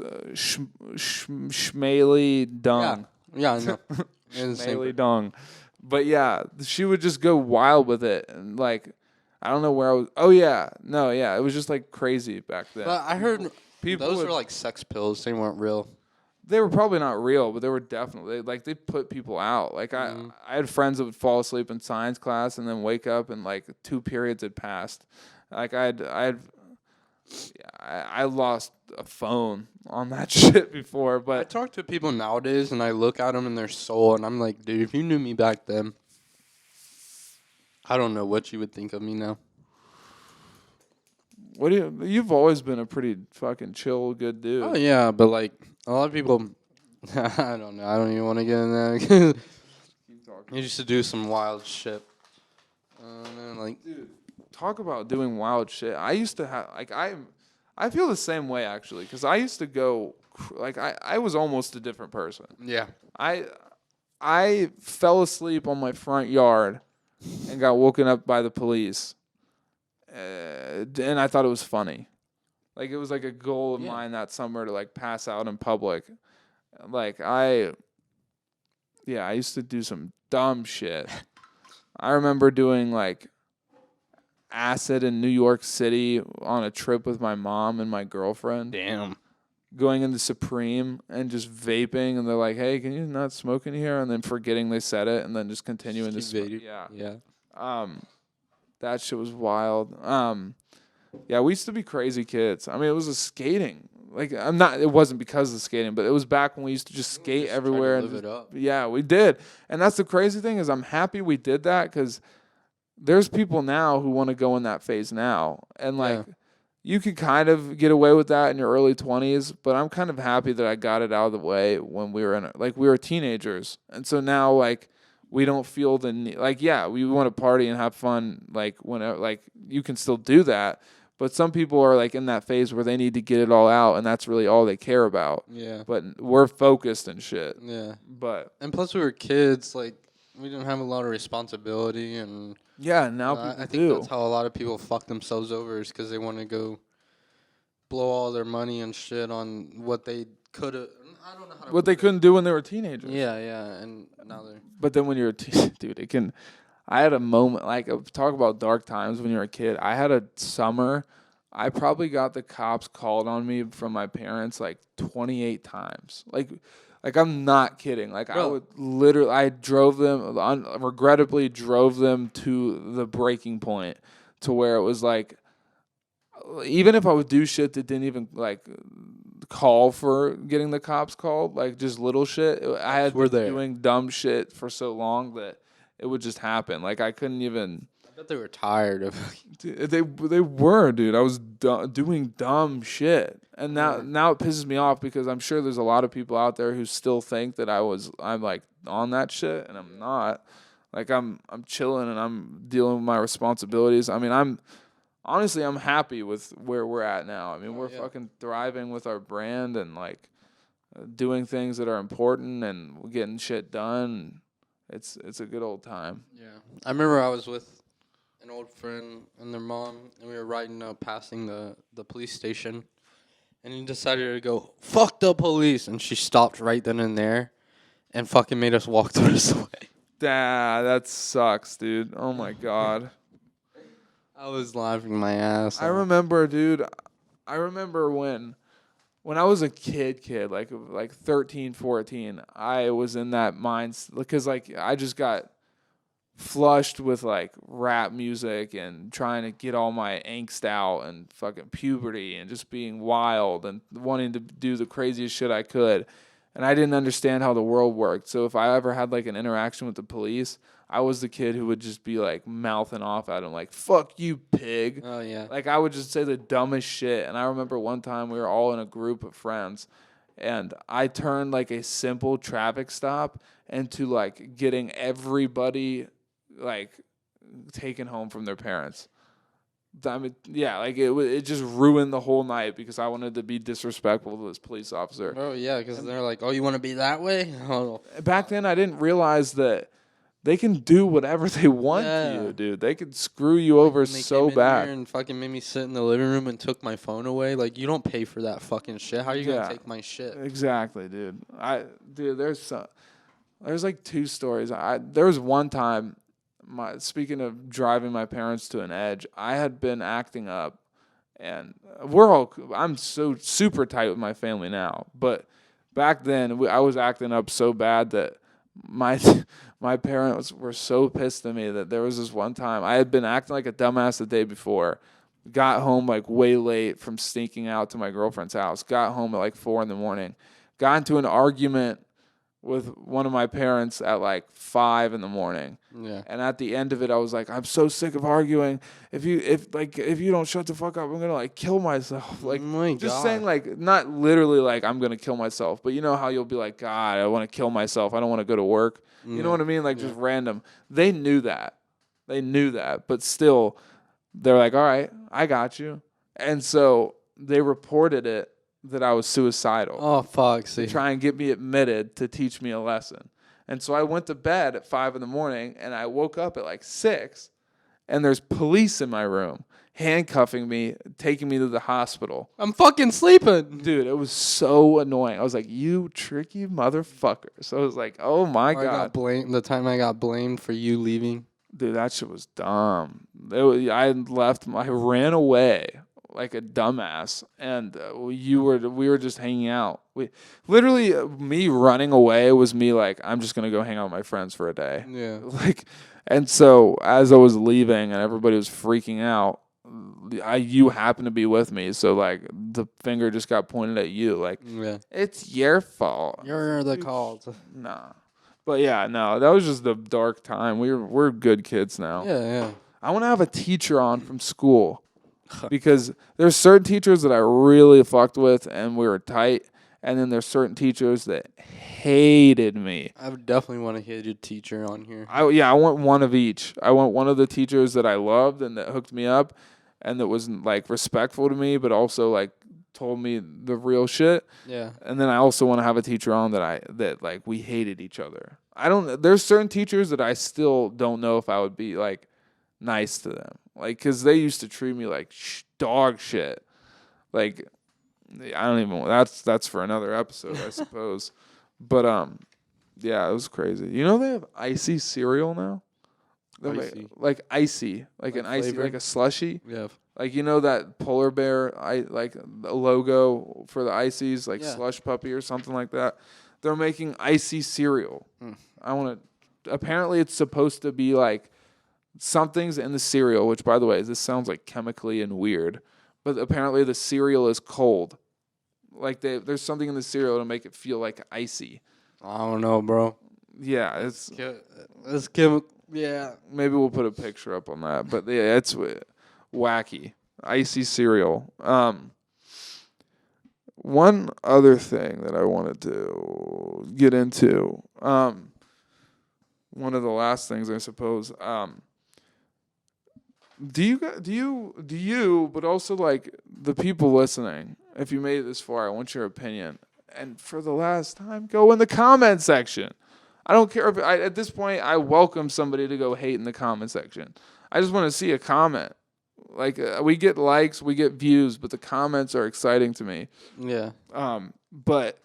Speaker 1: Schmaley Dung.
Speaker 2: Yeah, I know. And the same
Speaker 1: Schmaley Dung. But yeah, she would just go wild with it, and like I don't know where I was. Oh yeah, no, yeah, it was just like crazy back then.
Speaker 2: But I heard
Speaker 1: People
Speaker 2: those
Speaker 1: would-
Speaker 2: were like sex pills. They weren't real.
Speaker 1: They were probably not real, but they were definitely like they put people out. Like I had friends that would fall asleep in science class and then wake up and like 2 periods had passed. Like I lost a phone on that shit before,
Speaker 2: I
Speaker 1: but
Speaker 2: talk to people nowadays and I look at them in their soul and I'm like, dude, if you knew me back then, I don't know what you would think of me now.
Speaker 1: you've always been a pretty fucking chill, good dude.
Speaker 2: Oh yeah, but like a lot of people, I don't know. I don't even want to get in there. 'Cause you used to do some wild shit. And like,
Speaker 1: Dude, talk about doing wild shit. I used to have like I feel the same way actually because I used to go like I was almost a different person.
Speaker 2: yeah,
Speaker 1: I fell asleep on my front yard and got woken up by the police, and I thought it was funny. Like it was like a goal of mine that summer to like pass out in public. Like I used to do some dumb shit. I remember doing like acid in New York City on a trip with my mom and my girlfriend.
Speaker 2: damn.
Speaker 1: Going into Supreme and just vaping, and they're like, "Hey, can you not smoke in here?" And then forgetting they said it, and then just continuing to
Speaker 2: Keep
Speaker 1: smoke.
Speaker 2: vaping. Yeah.
Speaker 1: That shit was wild. Yeah, we used to be crazy kids. I mean, it was a skating. Like I'm not. It wasn't because of the skating, but it was back when we used to just skate
Speaker 2: Just try to
Speaker 1: everywhere.
Speaker 2: live
Speaker 1: And
Speaker 2: it up.
Speaker 1: yeah, we did. And that's the crazy thing is I'm happy we did that because there's people now who want to go in that phase now, and like.
Speaker 2: Yeah.
Speaker 1: You could kind of get away with that in your early 20s, but I'm kind of happy that I got it out of the way when we were we were teenagers. And so now like we don't feel the need, like yeah, we want to party and have fun like whenever like you can still do that, but some people are like in that phase where they need to get it all out and that's really all they care about.
Speaker 2: Yeah.
Speaker 1: But we're focused and shit.
Speaker 2: Yeah.
Speaker 1: But
Speaker 2: And plus, we were kids. Like, we didn't have a lot of responsibility, and
Speaker 1: yeah, now people
Speaker 2: I think
Speaker 1: do.
Speaker 2: that's how a lot of people fuck themselves over, is because they want to go blow all their money and shit on what they could have. I don't know how to.
Speaker 1: What they couldn't do when they were teenagers.
Speaker 2: Yeah, yeah, and now they're.
Speaker 1: But then when you're a dude, it can. I had a moment like talk about dark times when you're a kid. I had a summer. I probably got the cops called on me from my parents like 28 times. Like I'm not kidding. Like I
Speaker 2: Bro.
Speaker 1: would literally. I drove them. Regrettably drove them to the breaking point, to where it was like. Even if I would do shit that didn't even like call for getting the cops called, like just little shit, I had
Speaker 2: We're
Speaker 1: been
Speaker 2: there.
Speaker 1: doing dumb shit for so long that it would just happen. Like I couldn't even.
Speaker 2: I bet they were tired of.
Speaker 1: They were, dude. I was doing dumb shit, and now it pisses me off because I'm sure there's a lot of people out there who still think that I'm like on that shit, and I'm not. Like I'm chilling and I'm dealing with my responsibilities. I mean, honestly, I'm happy with where we're at now. I mean, we're fucking thriving with our brand and like doing things that are important and we're getting shit done. It's a good old time.
Speaker 2: Yeah, I remember I was with an old friend and their mom, and we were riding passing the police station, and he decided to go, "Fuck the police," and she stopped right then and there, and fucking made us walk the rest of the way.
Speaker 1: That sucks, dude. Oh my god.
Speaker 2: I was laughing my ass
Speaker 1: I
Speaker 2: off.
Speaker 1: remember, dude. I remember when when I was a kid, like 13, 14, I was in that mindset because like I just got flushed with like rap music and trying to get all my angst out and fucking puberty and just being wild and wanting to do the craziest shit I could. And I didn't understand how the world worked. So if I ever had like an interaction with the police, I was the kid who would just be like mouthing off at him like, fuck you, pig.
Speaker 2: Oh, yeah.
Speaker 1: Like I would just say the dumbest shit. And I remember one time we were all in a group of friends and I turned like a simple traffic stop into like getting everybody like taken home from their parents. I mean, yeah, like it just ruined the whole night because I wanted to be disrespectful to this police officer.
Speaker 2: Oh, yeah, because they're like, oh, you want to be that way? Oh.
Speaker 1: Back then, I didn't realize that they can do whatever they want to you, dude. They could screw you over so bad.
Speaker 2: And fucking made me sit in the living room and took my phone away. Like, you don't pay for that fucking shit. How are you gonna take my shit?
Speaker 1: Exactly, dude. There's like two stories. There was one time. Speaking of driving my parents to an edge, I had been acting up, and I'm so super tight with my family now, but back then I was acting up so bad that my parents were so pissed at me that there was this one time I had been acting like a dumbass the day before, got home like way late from sneaking out to my girlfriend's house, got home at like 4 a.m, got into an argument with one of my parents at like 5 a.m.
Speaker 2: Yeah.
Speaker 1: And at the end of it, I was like, I'm so sick of arguing. If you don't shut the fuck up, I'm gonna like kill myself. Like saying like not literally like I'm gonna kill myself, but you know how you'll be like, God, I want to kill myself. I don't want to go to work. You know what I mean? Like just random. They knew that, but still, they're like, all right, I got you. And so they reported it that I was suicidal.
Speaker 2: Oh, fuck. See.
Speaker 1: To try and get me admitted to teach me a lesson. And so I went to bed at 5 a.m. and I woke up at like 6 and there's police in my room handcuffing me, taking me to the hospital.
Speaker 2: I'm fucking sleeping.
Speaker 1: Dude, it was so annoying. I was like, you tricky motherfucker. So I was like, oh my God.
Speaker 2: The time I got blamed for you leaving.
Speaker 1: Dude, that shit was dumb. I ran away like a dumbass, and we were just hanging out. Me running away was me like, I'm just gonna go hang out with my friends for a day.
Speaker 2: Yeah.
Speaker 1: Like, and so as I was leaving and everybody was freaking out, you happened to be with me, so like the finger just got pointed at you. Like, it's your fault.
Speaker 2: You're the cause.
Speaker 1: Nah, but yeah, no, that was just the dark time. We're good kids now.
Speaker 2: Yeah.
Speaker 1: I want to have a teacher on from school. Because there's certain teachers that I really fucked with and we were tight, and then there's certain teachers that hated me.
Speaker 2: I would definitely want to hit a teacher on here.
Speaker 1: I want one of each. I want one of the teachers that I loved and that hooked me up and that was like respectful to me, but also like told me the real shit.
Speaker 2: Yeah.
Speaker 1: And then I also want to have a teacher on that like we hated each other. There's certain teachers that I still don't know if I would be like nice to them. Like, because they used to treat me like dog shit. Like, I don't even, that's for another episode, I suppose. But, yeah, it was crazy. You know they have icy cereal now?
Speaker 2: Icy.
Speaker 1: Like icy. Like an icy, like a slushy.
Speaker 2: Yeah.
Speaker 1: Like, you know that polar bear, like a logo for the ices, like Slush Puppy or something like that? They're making icy cereal. Apparently it's supposed to be like, something's in the cereal, which, by the way, this sounds like chemically and weird, but apparently the cereal is cold. Like there's something in the cereal to make it feel like icy.
Speaker 2: I don't know, bro.
Speaker 1: Yeah, it's
Speaker 2: yeah.
Speaker 1: Maybe we'll put a picture up on that, but yeah, it's wacky. Icy cereal. One other thing that I wanted to get into. One of the last things, I suppose. Do you, but also like the people listening, if you made it this far, I want your opinion. And for the last time, go in the comment section. I don't care at this point, I welcome somebody to go hate in the comment section. I just want to see a comment. Like we get likes, we get views, but the comments are exciting to me.
Speaker 2: Yeah.
Speaker 1: But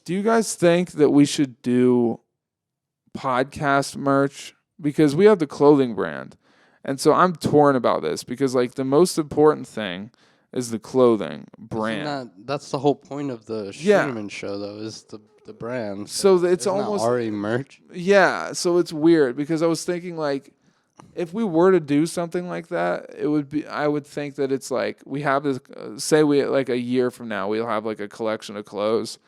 Speaker 1: do you guys think that we should do podcast merch? Because we have the clothing brand. And so I'm torn about this because like the most important thing is the clothing brand.
Speaker 2: That's the whole point of the Scheuneman show, though, is the brand.
Speaker 1: So it's
Speaker 2: Isn't
Speaker 1: almost
Speaker 2: that already merch.
Speaker 1: Yeah, so it's weird because I was thinking like, if we were to do something like that, it would be. I would think that it's like we have this. Say we like a year from now, we'll have like a collection of clothes.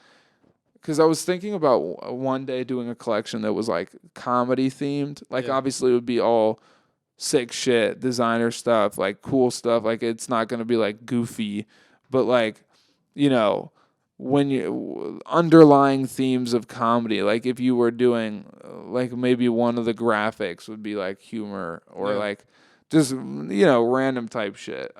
Speaker 1: Because I was thinking about one day doing a collection that was like comedy themed. Like obviously it would be all sick shit, designer stuff, like cool stuff. Like it's not gonna be like goofy, but like, you know, when you underlying themes of comedy, like if you were doing like maybe one of the graphics would be like humor or like just random type shit.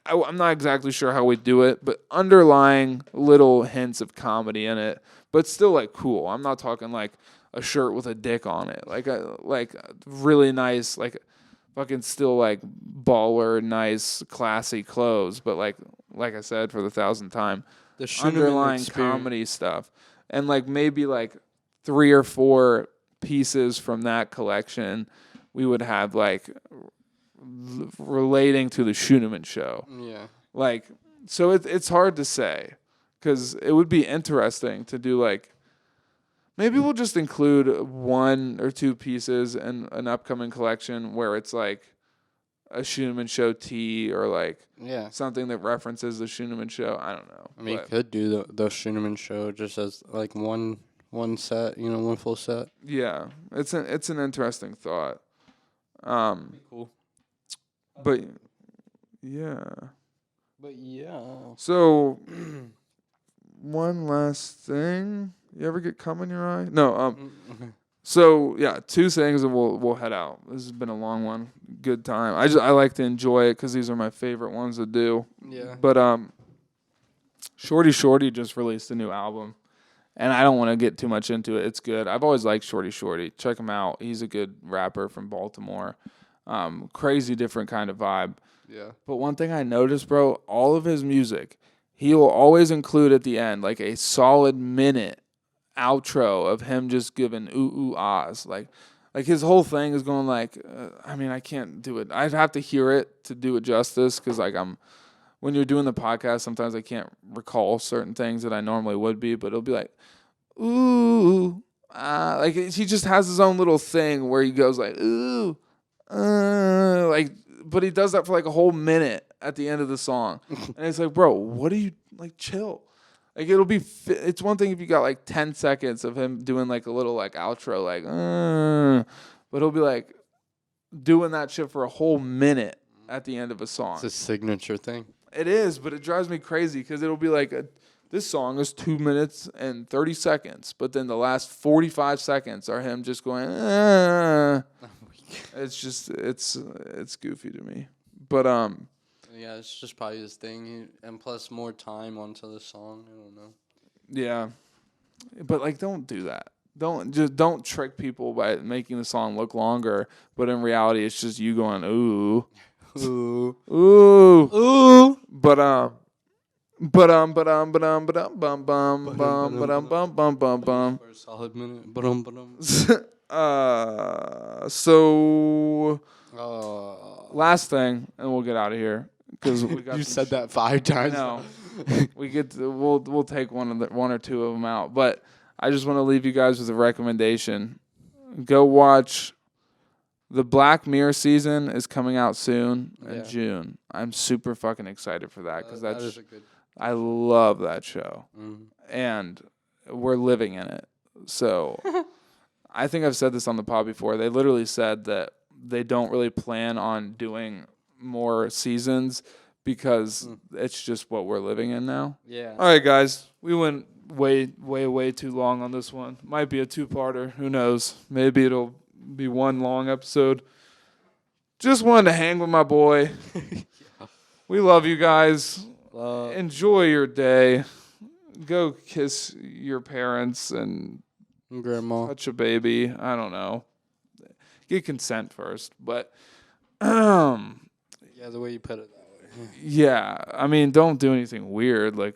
Speaker 1: I'm not exactly sure how we do it, but underlying little hints of comedy in it, but still like cool. I'm not talking like a shirt with a dick on it, like really nice, like fucking still like baller, nice, classy clothes, but like I said for the 1,000th time.
Speaker 2: The
Speaker 1: Underlying comedy stuff, and like maybe like 3 or 4 pieces from that collection we would have like relating to the Scheuneman show.
Speaker 2: Yeah.
Speaker 1: Like, so it's hard to say because it would be interesting to do like, maybe we'll just include 1 or 2 pieces in an upcoming collection where it's like a Scheuneman show tee or like something that references the Scheuneman show. I don't know.
Speaker 2: I mean, you could do the Scheuneman show just as like one set, one full set.
Speaker 1: Yeah, it's an interesting thought.
Speaker 2: Cool.
Speaker 1: But yeah. So one last thing. You ever get cum in your eye? No. So yeah, 2 things and we'll head out. This has been a long one. Good time. I like to enjoy it because these are my favorite ones to do.
Speaker 2: Yeah.
Speaker 1: But Shorty just released a new album, and I don't want to get too much into it. It's good. I've always liked Shorty. Check him out. He's a good rapper from Baltimore. Crazy different kind of vibe.
Speaker 2: Yeah.
Speaker 1: But one thing I noticed, bro, all of his music, he will always include at the end like a solid minute outro of him just giving ooh ahs. Like his whole thing is going like, I can't do it. I'd have to hear it to do it justice because like when you're doing the podcast, sometimes I can't recall certain things that I normally would be, but it'll be like, ooh, like he just has his own little thing where he goes like, ooh, like, but he does that for like a whole minute at the end of the song. And it's like, bro, what are you, like, chill. Like, it'll be, it's one thing if you got like 10 seconds of him doing like a little like outro, like, but he'll be like doing that shit for a whole minute at the end of a song.
Speaker 2: It's a signature thing.
Speaker 1: It is, but it drives me crazy because it'll be like, this song is 2 minutes and 30 seconds, but then the last 45 seconds are him just going, It's just, it's goofy to me. But,
Speaker 2: yeah, it's just probably his thing, and plus more time onto the song. I don't know.
Speaker 1: Yeah, but like, don't do that. Don't trick people by making the song look longer. But in reality, it's just you going ooh, ooh, ooh, ooh. But for
Speaker 2: a solid minute.
Speaker 1: So last thing, and we'll get out of here. Because
Speaker 2: you said that 5 times.
Speaker 1: No, we'll take one or two of them out. But I just want to leave you guys with a recommendation. Go watch the Black Mirror season is coming out soon in June. I'm super fucking excited for that because I love that show, and we're living in it. So I think I've said this on the pod before. They literally said that they don't really plan on doing more seasons because it's just what we're living in now.
Speaker 2: Yeah.
Speaker 1: All right, guys. We went way too long on this one. Might be a 2-parter. Who knows? Maybe it'll be one long episode. Just wanted to hang with my boy. We love you guys. Enjoy your day. Go kiss your parents and
Speaker 2: grandma.
Speaker 1: Touch a baby. I don't know. Get consent first, but
Speaker 2: yeah, the way you put it that way.
Speaker 1: Yeah, I mean, don't do anything weird like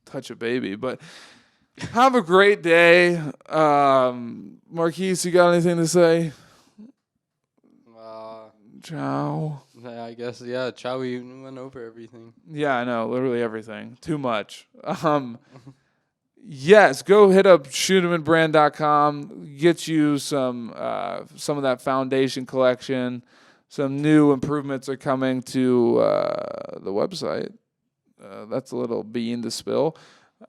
Speaker 1: touch a baby, but have a great day. Marquise, you got anything to say? Ciao.
Speaker 2: Yeah, I guess. Yeah, Chow, we went over everything.
Speaker 1: Yeah, I know. Literally everything. Too much. Yes, go hit up scheunemanbrand.com. Get you some of that foundation collection. Some new improvements are coming to the website. That's a little bean to spill.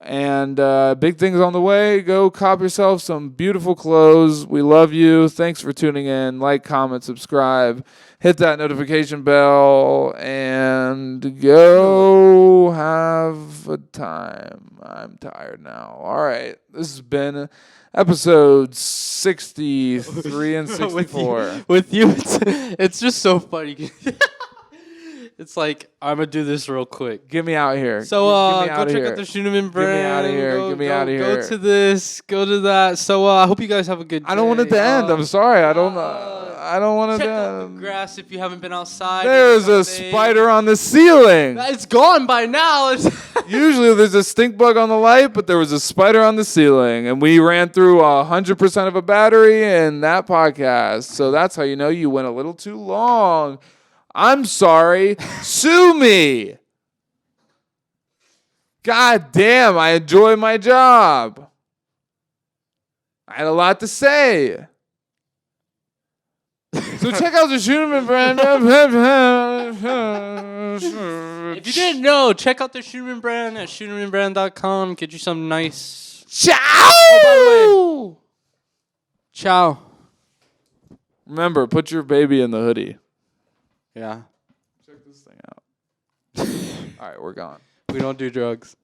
Speaker 1: And big things on the way. Go cop yourself some beautiful clothes. We love you. Thanks for tuning in. Like, comment, subscribe. Hit that notification bell. And go have a time. I'm tired now. All right. This has been episode 63 and 64.
Speaker 2: With you, it's just so funny. It's like, I'm going to do this real quick.
Speaker 1: Get me out here.
Speaker 2: So,
Speaker 1: Get me
Speaker 2: go
Speaker 1: out
Speaker 2: check
Speaker 1: here.
Speaker 2: out the Scheuneman brand.
Speaker 1: Get me out of here. Get me out of here.
Speaker 2: Go to this. Go to that. So, I hope you guys have a good day.
Speaker 1: I don't want it to end. I'm sorry. I don't want it
Speaker 2: Check
Speaker 1: to
Speaker 2: out the
Speaker 1: end.
Speaker 2: grass if you haven't been outside.
Speaker 1: There's a spider on the ceiling.
Speaker 2: It's gone by now.
Speaker 1: Usually there's a stink bug on the light, but there was a spider on the ceiling. And we ran through 100% of a battery in that podcast. So that's how you know you went a little too long. I'm sorry. Sue me. God damn, I enjoy my job. I had a lot to say. So check out the Scheuneman brand.
Speaker 2: If you didn't know, check out the Scheuneman brand at scheunemanbrand.com. Get you some nice...
Speaker 1: Ciao!
Speaker 2: Oh, by the way. Ciao.
Speaker 1: Remember, put your baby in the hoodie.
Speaker 2: Yeah.
Speaker 1: Check this thing out. All right, we're gone.
Speaker 2: We don't do drugs.